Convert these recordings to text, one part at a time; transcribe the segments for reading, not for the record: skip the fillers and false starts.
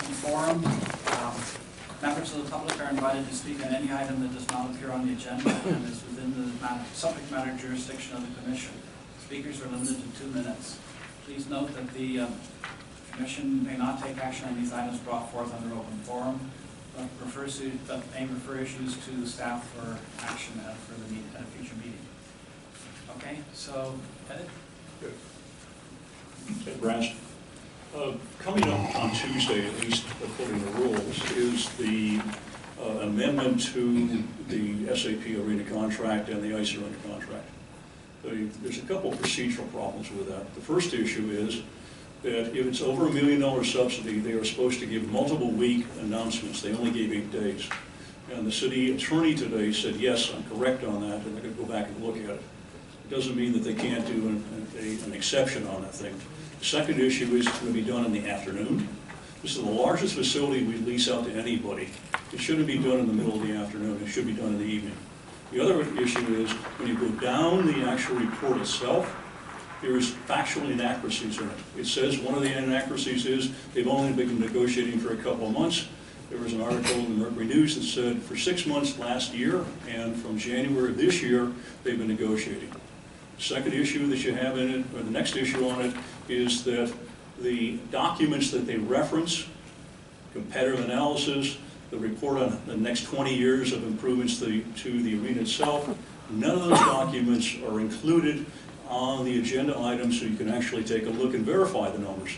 open forum. Members of the public are invited to speak on any item that does not appear on the agenda and is within the subject matter jurisdiction of the Commission. Speakers are limited to 2 minutes. Please note that the Commission may not take action on these items brought forth under open forum, but may refer issues to staff for action at a future meeting. Okay, so, Ed? Good. Ted Branston. Coming up on Tuesday, at least according to rules, is the amendment to the SAP Arena contract and the ICE Arena contract. There's a couple of procedural problems with that. The first issue is that if it's over $1 million subsidy, they are supposed to give multiple week announcements. They only gave 8 days. And the city attorney today said, yes, I'm correct on that, and they're going to go back and look at it. It doesn't mean that they can't do an exception on that thing. The second issue is it's going to be done in the afternoon. This is the largest facility we lease out to anybody. It shouldn't be done in the middle of the afternoon. It should be done in the evening. The other issue is when you go down the actual report itself, there's factual inaccuracies in it. It says one of the inaccuracies is they've only been negotiating for a couple of months. There was an article in the Mercury News that said for 6 months last year and from January of this year, they've been negotiating. The second issue that you have in it, or the next issue on it, is that the documents that they reference, competitive analysis, the report on the next 20 years of improvements to the arena itself, none of those documents are included on the agenda item so you can actually take a look and verify the numbers.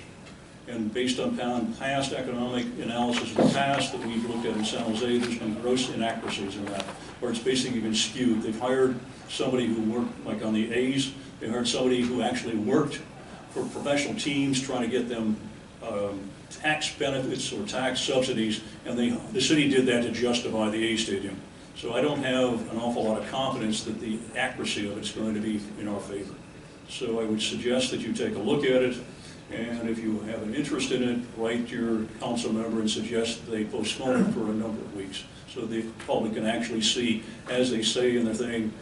And based on past economic analysis in the past that we've looked at in San Jose, there's been gross inaccuracies in that, where it's basically been skewed. They've hired somebody who worked, like on the A's, they hired somebody who actually worked for professional teams trying to get them tax benefits or tax subsidies, and the city did that to justify the A stadium. So I don't have an awful lot of confidence that the accuracy of it's going to be in our favor. So I would suggest that you take a look at it, and if you have an interest in it, write your council member and suggest they postpone it for a number of weeks so the public can actually see, as they say in their thing,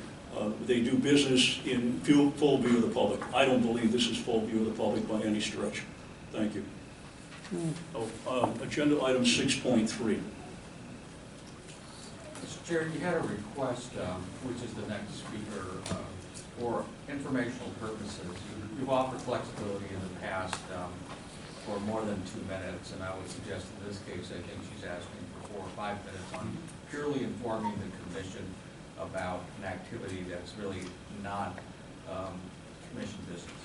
they do business in full view of the public. I don't believe this is full view of the public by any stretch. Thank you. Agenda item 6.3. Mr. Chair, you had a request, which is the next speaker, for informational purposes. You've offered flexibility in the past for more than 2 minutes, and I would suggest in this case, I think she's asking for 4 or 5 minutes on purely informing the commission about an activity that's really not commission business.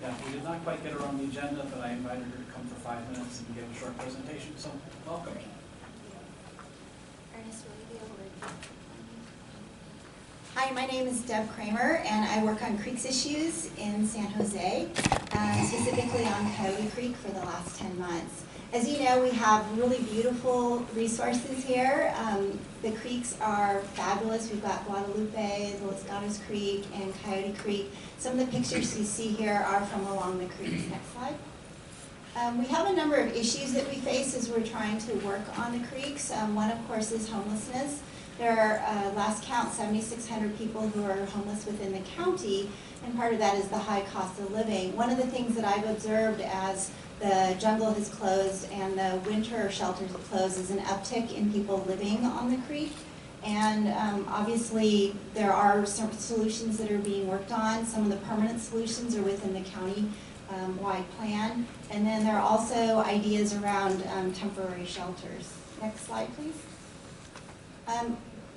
Yeah, we did not quite get her on the agenda, but I invited her to come for 5 minutes and give a short presentation, so welcome. Ernest, will you be able to? Hi, my name is Deb Kramer, and I work on creeks issues in San Jose, specifically on Coyote Creek for the last 10 months. As you know, we have really beautiful resources here. The creeks are fabulous. We've got Guadalupe, the Los Gatos Creek, and Coyote Creek. Some of the pictures you see here are from along the creeks. Next slide. We have a number of issues that we face as we're trying to work on the creeks. One, of course, is homelessness. There are, last count, 7,600 people who are homeless within the county, and part of that is the high cost of living. One of the things that I've observed as the jungle has closed and the winter shelters have closed is an uptick in people living on the creek. And obviously there are some solutions that are being worked on. Some of the permanent solutions are within the county-wide plan. And then there are also ideas around temporary shelters. Next slide, please.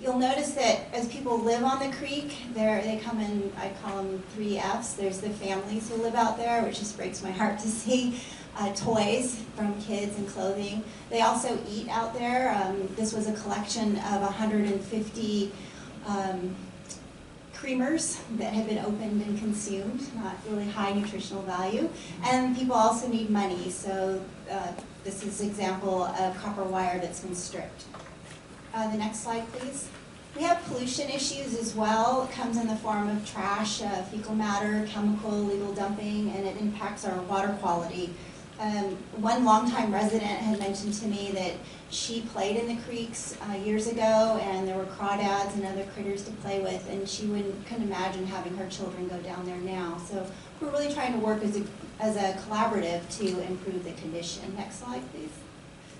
You'll notice that as people live on the creek, they come in, I call them 3 Fs. There's the families who live out there, which just breaks my heart to see. Toys from kids and clothing. They also eat out there. This was a collection of 150 creamers that have been opened and consumed, not really high nutritional value. And people also need money, so this is an example of copper wire that's been stripped. The next slide, please. We have pollution issues as well. It comes in the form of trash, fecal matter, chemical, legal dumping, and it impacts our water quality. One longtime resident had mentioned to me that she played in the creeks years ago, and there were crawdads and other critters to play with, and she couldn't imagine having her children go down there now. So we're really trying to work as a collaborative to improve the condition. Next slide, please.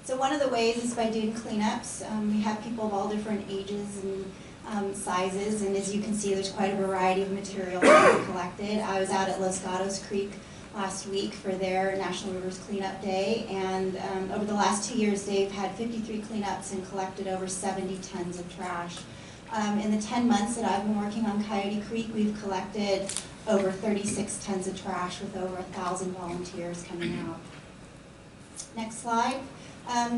So one of the ways is by doing cleanups. We have people of all different ages and sizes, and as you can see, there's quite a variety of material that we collected. I was out at Los Gatos Creek last week for their National Rivers Cleanup Day, and over the last 2 years, they've had 53 cleanups and collected over 70 tons of trash. In the 10 months that I've been working on Coyote Creek, we've collected over 36 tons of trash with over 1,000 volunteers coming out. Next slide.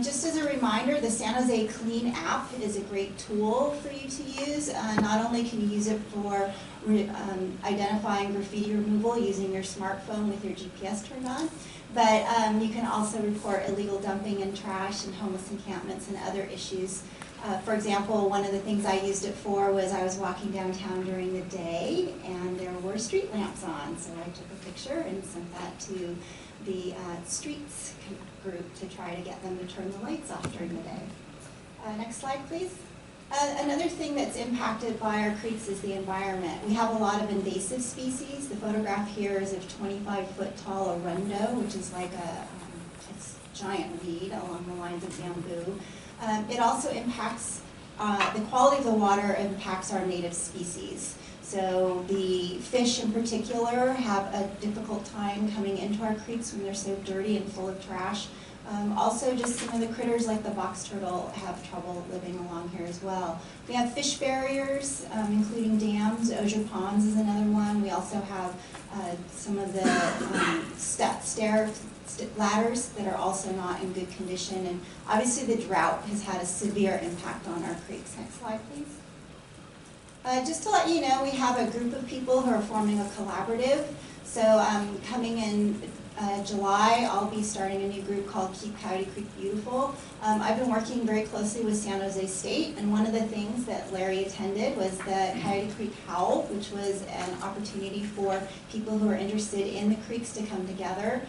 Just as a reminder, the San Jose Clean app is a great tool for you to use. Not only can you use it for identifying graffiti removal using your smartphone with your GPS turned on, but you can also report illegal dumping and trash and homeless encampments and other issues. For example, one of the things I used it for was I was walking downtown during the day and there were street lamps on, so I took a picture and sent that to the streets group to try to get them to turn the lights off during the day. Next slide, please. Another thing that's impacted by our creeks is the environment. We have a lot of invasive species. The photograph here is of 25-foot tall arundo, which is like it's a giant weed along the lines of bamboo. It also impacts, the quality of the water impacts our native species. So the fish in particular have a difficult time coming into our creeks when they're so dirty and full of trash. Also, just some of the critters like the box turtle have trouble living along here as well. We have fish barriers, including dams. Osier Ponds is another one. We also have some of the stair ladders that are also not in good condition. And obviously the drought has had a severe impact on our creeks. Next slide, please. Just to let you know, we have a group of people who are forming a collaborative. So coming in July, I'll be starting a new group called Keep Coyote Creek Beautiful. I've been working very closely with San Jose State, and one of the things that Larry attended was the Coyote Creek Howl, which was an opportunity for people who are interested in the creeks to come together.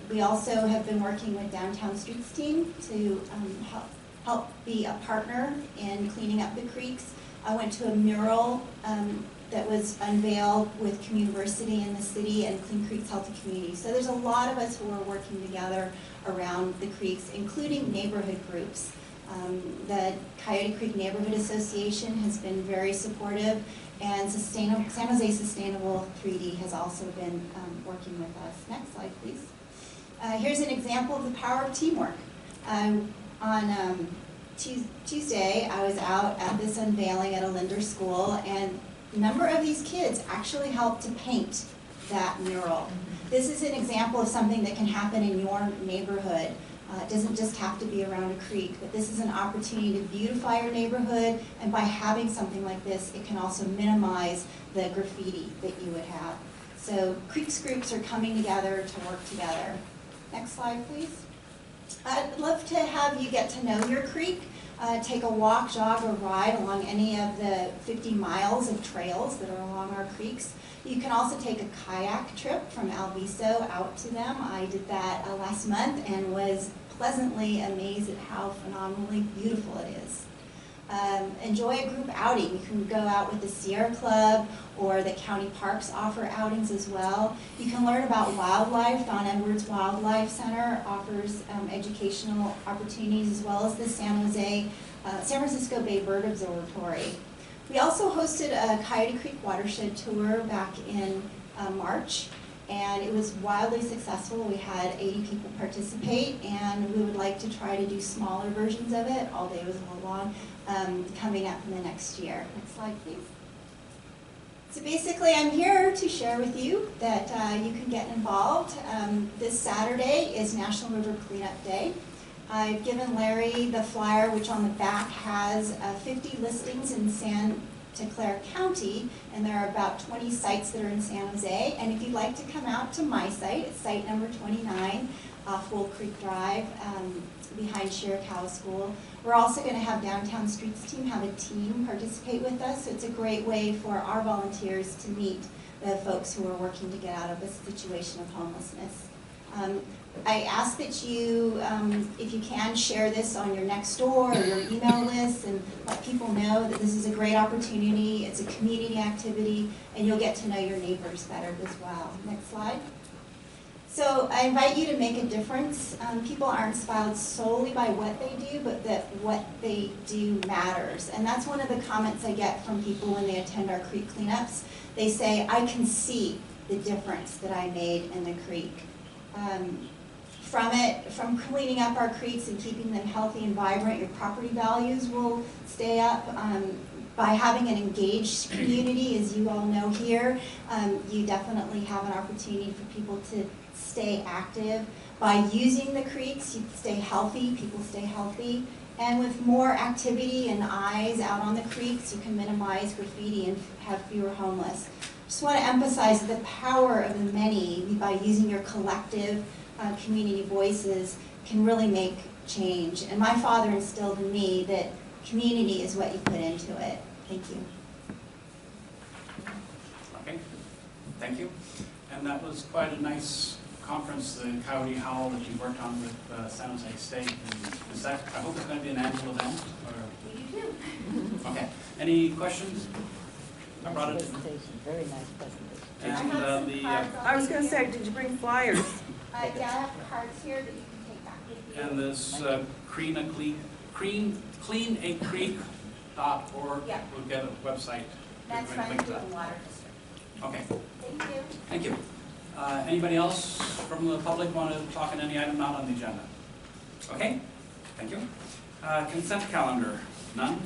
We also have been working with Downtown Streets team to help be a partner in cleaning up the creeks. I went to a mural that was unveiled with Communiversity in the city and Clean Creeks Healthy Community. So there's a lot of us who are working together around the creeks, including neighborhood groups. The Coyote Creek Neighborhood Association has been very supportive, and San Jose Sustainable 3D has also been working with us. Next slide, please. Here's an example of the power of teamwork. On Tuesday, I was out at this unveiling at a Linder school, and a number of these kids actually helped to paint that mural. This is an example of something that can happen in your neighborhood. It doesn't just have to be around a creek, but this is an opportunity to beautify your neighborhood, and by having something like this, it can also minimize the graffiti that you would have. So creeks groups are coming together to work together. Next slide, please. I'd love to have you get to know your creek. Take a walk, jog, or ride along any of the 50 miles of trails that are along our creeks. You can also take a kayak trip from Alviso out to them. I did that last month and was pleasantly amazed at how phenomenally beautiful it is. Enjoy a group outing. You can go out with the Sierra Club, or the county parks offer outings as well. You can learn about wildlife. Don Edwards Wildlife Center offers educational opportunities, as well as the San Francisco Bay Bird Observatory. We also hosted a Coyote Creek watershed tour back in March, and it was wildly successful. We had 80 people participate, and we would like to try to do smaller versions of it. All day was a little long, coming up in the next year. Next slide, please. So basically, I'm here to share with you that you can get involved. This Saturday is National River Cleanup Day. I've given Larry the flyer, which on the back has 50 listings in Santa Clara County, and there are about 20 sites that are in San Jose. And if you'd like to come out to my site, it's site number 29 off Wolf Creek Drive, behind Shirakawa School. We're also going to have Downtown Streets team have a team participate with us, so it's a great way for our volunteers to meet the folks who are working to get out of a situation of homelessness. I ask that you, if you can, share this on your next door or your email list and let people know that this is a great opportunity, it's a community activity, and you'll get to know your neighbors better as well. Next slide. So I invite you to make a difference. People aren't inspired solely by what they do, but that what they do matters. And that's one of the comments I get from people when they attend our creek cleanups. They say, I can see the difference that I made in the creek. From cleaning up our creeks and keeping them healthy and vibrant, your property values will stay up. By having an engaged community, as you all know here, you definitely have an opportunity for people to stay active. By using the creeks, you stay healthy, people stay healthy. And with more activity and eyes out on the creeks, you can minimize graffiti and have fewer homeless. Just want to emphasize the power of the many by using your collective community voices can really make change. And my father instilled in me that community is what you put into it. Thank you. Okay, thank you. And that was quite a nice conference, the Coyote Howl that you worked on with San Jose State. And is that, I hope it's going to be an annual event? Or? We do too. Okay, any questions? I brought it. Very nice presentation. And I was going to say, did you bring flyers? Yeah, I have cards here that you can take back with you. and this cleanacreek.org Yeah. will get a website. That's We're run gonna link through that. the water district. Okay, Thank you. thank you. Anybody else from the public want to talk on any item not on the agenda? Okay, thank you. Consent calendar, none.